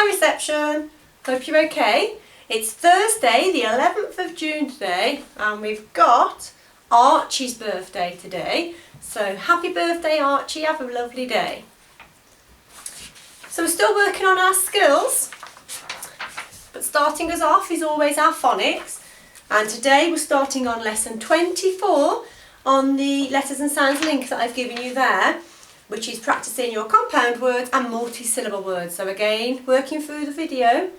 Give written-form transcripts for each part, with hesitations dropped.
Hi reception, hope you're okay. It's Thursday the 11th of June today and we've got Archie's birthday today. So happy birthday Archie, have a lovely day. So we're still working on our skills, but starting us off is always our phonics. And today we're starting on lesson 24 on the letters and sounds link that I've given you there, which is practicing your compound words and multi-syllable words. So again, working through the video,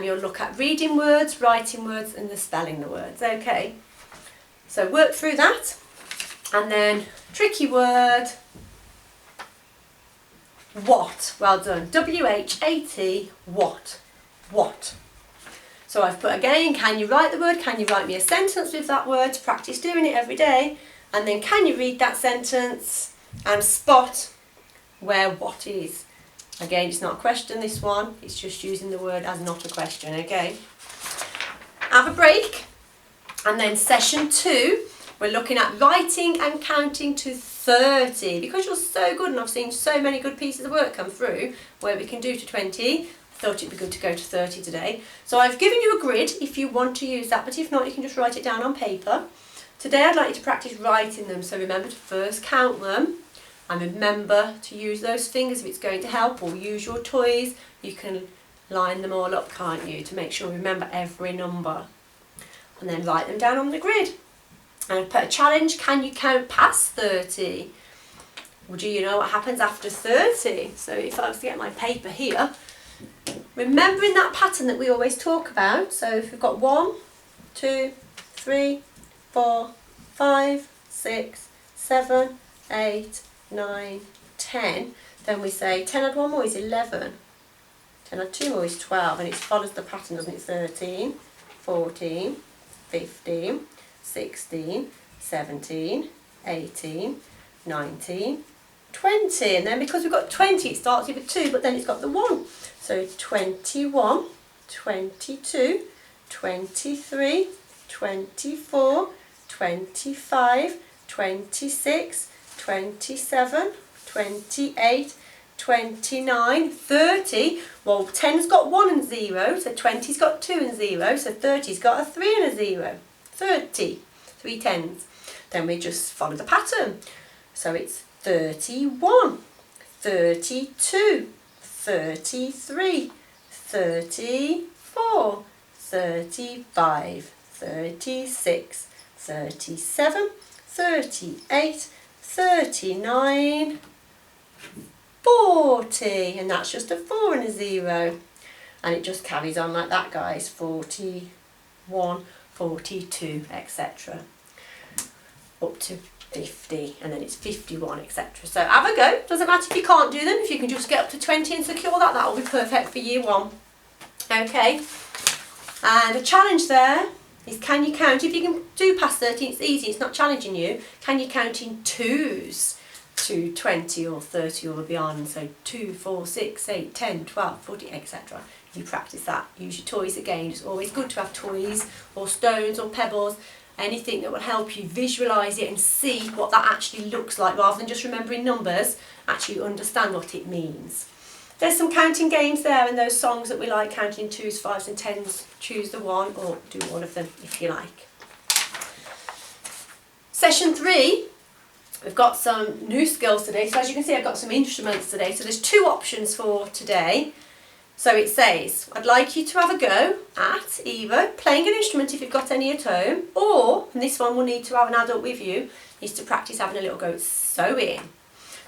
you'll look at reading words, writing words and the spelling the words. Okay, so work through that. And then tricky word, what. Well done. W-H-A-T, what. What. So I've put again, can you write the word? Can you write me a sentence with that word to practice doing it every day? And then can you read that sentence and spot where what is? Again, it's not a question, this one. It's just using the word as not a question, okay? Have a break. And then session 2, we're looking at writing and counting to 30. Because you're so good and I've seen so many good pieces of work come through where we can do to 20, I thought it'd be good to go to 30 today. So I've given you a grid if you want to use that, but if not, you can just write it down on paper. Today I'd like you to practice writing them, so remember to first count them. And remember to use those fingers if it's going to help, or use your toys. You can line them all up, can't you, to make sure you remember every number. And then write them down on the grid. And I've put a challenge, can you count past 30? Well, do you know what happens after 30? So if I was to get my paper here, remembering that pattern that we always talk about. So if we've got 1, 2, 3, 4, 5, 6, 7, 8, 9, 10, then we say 10 add 1 more is 11, 10 add 2 more is 12, and it follows the pattern, doesn't it? 13, 14, 15, 16, 17, 18, 19, 20, and then because we've got 20 it starts with a 2 but then it's got the 1, so 21, 22, 23, 24, 25, 26, 27, 28, 29, 30. Well, 10's got 1 and 0, so 20's got 2 and 0, so 30's got a 3 and a 0. 30, 3 tens. Then we just follow the pattern. So it's 31, 32, 33, 34, 35, 36, 37, 38, 39, 40, and that's just a 4 and a 0, and it just carries on like that, guys. 41, 42, etc. up to 50, and then it's 51, etc. So have a go. Doesn't matter if you can't do them. If you can just get up to 20 and secure that, that will be perfect for year 1. Okay, and a challenge there is, can you count, if you can do past 30, it's easy, it's not challenging you, can you count in 2s to 20 or 30 or beyond? So 2, 4, 6, 8, 10, 12, 40, etc. You practice that. Use your toys again. It's always good to have toys or stones or pebbles, anything that will help you visualise it and see what that actually looks like, rather than just remembering numbers. Actually understand what it means. There's some counting games there and those songs that we like, counting in 2s, 5s and 10s. Choose the one or do all of them if you like. Session 3, we've got some new skills today. So as you can see, I've got some instruments today. So there's 2 options for today. So it says, I'd like you to have a go at either playing an instrument if you've got any at home, or, and this one will need to have an adult with you, is to practice having a little go at sewing.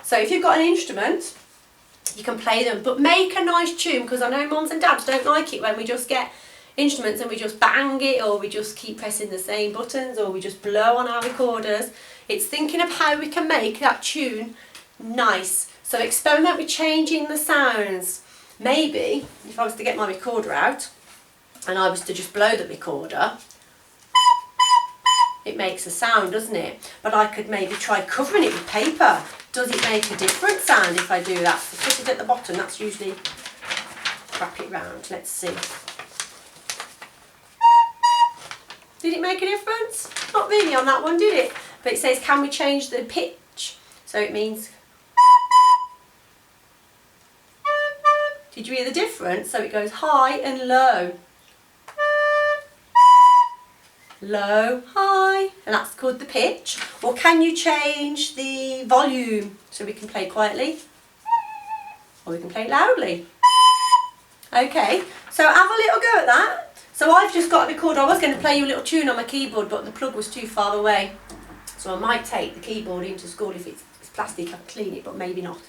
So if you've got an instrument, you can play them, but make a nice tune, because I know mums and dads don't like it when we just get instruments and we just bang it, or we just keep pressing the same buttons, or we just blow on our recorders. It's thinking of how we can make that tune nice. So experiment with changing the sounds. Maybe if I was to get my recorder out and I was to just blow the recorder, it makes a sound, doesn't it? But I could maybe try covering it with paper. Does it make a different sound if I do that? So put it at the bottom, that's usually, wrap it round, let's see. Did it make a difference? Not really on that one, did it? But it says, can we change the pitch? So it means, Did you hear the difference? So it goes high and low. Low, high, and that's called the pitch. Or can you change the volume so we can play quietly? Or we can play loudly. Okay, so have a little go at that. So I've just got a recorder. I was going to play you a little tune on my keyboard, but the plug was too far away. So I might take the keyboard into school if it's plastic. I'll clean it, but maybe not.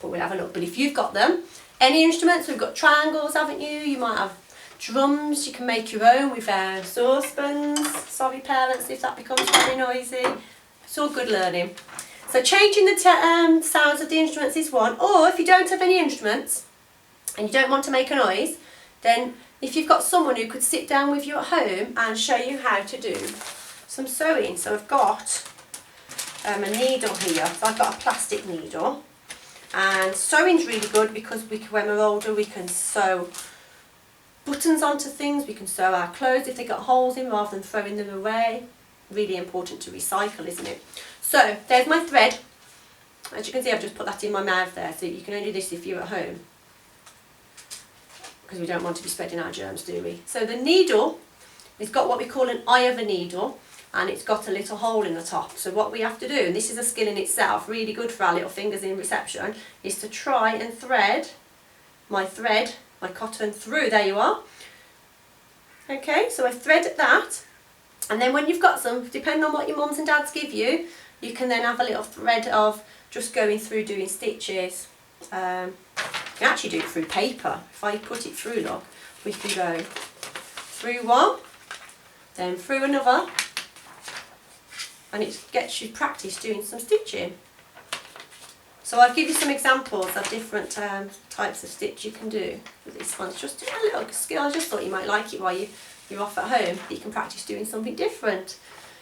But we'll have a look. But if you've got them, any instruments, we've got triangles, haven't you? You might have drums. You can make your own with saucepans. Sorry parents if that becomes very noisy. It's all good learning. So changing the sounds of the instruments is one. Or if you don't have any instruments and you don't want to make a noise, then if you've got someone who could sit down with you at home and show you how to do some sewing. So I've got a needle here. So I've got a plastic needle, and sewing's really good because when we're older we can sew buttons onto things, we can sew our clothes if they got holes in rather than throwing them away. Really important to recycle, isn't it? So there's my thread. As you can see, I've just put that in my mouth there, so you can only do this if you're at home, because we don't want to be spreading our germs, do we? So the needle, it's got what we call an eye of a needle, and it's got a little hole in the top. So what we have to do, and this is a skill in itself, really good for our little fingers in reception, is to try and thread, my cotton through. There you are. Okay, so I thread that, and then when you've got some, depending on what your mums and dads give you, you can then have a little thread of just going through doing stitches. You can actually do it through paper. If I put it through, look, we can go through one, then through another, and it gets you practice doing some stitching. So I'll give you some examples of different types of stitch you can do. This one's just a little skill. I just thought you might like it while you're off at home. You can practice doing something different.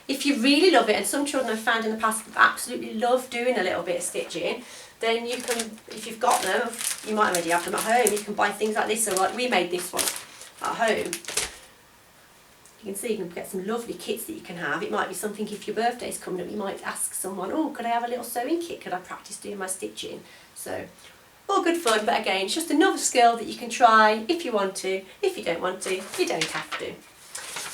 If you really love it, and some children I've found in the past absolutely love doing a little bit of stitching, then you can, if you've got them, you might already have them at home, you can buy things like this. So like we made this one at home. You can see you can get some lovely kits that you can have. It might be something, if your birthday's coming up, you might ask someone, oh, could I have a little sewing kit? Could I practice doing my stitching? So, all good fun, but again, it's just another skill that you can try if you want to. If you don't want to, you don't have to.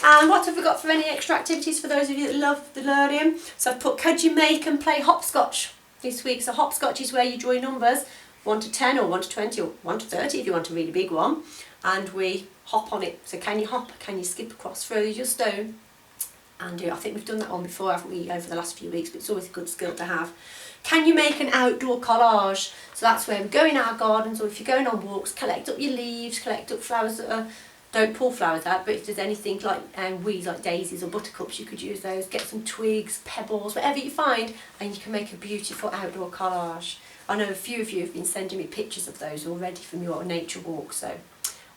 And what have we got for any extra activities for those of you that love the learning? So I've put, could you make and play hopscotch this week? So hopscotch is where you draw numbers 1 to 10 or 1 to 20 or 1 to 30 if you want a really big one, and we hop on it. So can you hop, can you skip across, throw your stone, and I think we've done that one before, haven't we, over the last few weeks, but it's always a good skill to have. Can you make an outdoor collage? So that's where we go in our gardens, or if you're going on walks, collect up your leaves, collect up flowers that are, don't pull flowers out, but if there's anything like weeds like daisies or buttercups, you could use those. Get some twigs, pebbles, whatever you find, and you can make a beautiful outdoor collage. I know a few of you have been sending me pictures of those already from your nature walk, so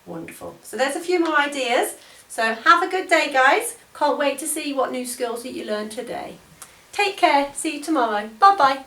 wonderful. So there's a few more ideas. So have a good day, guys. Can't wait to see what new skills that you learned today. Take care. See you tomorrow. Bye bye.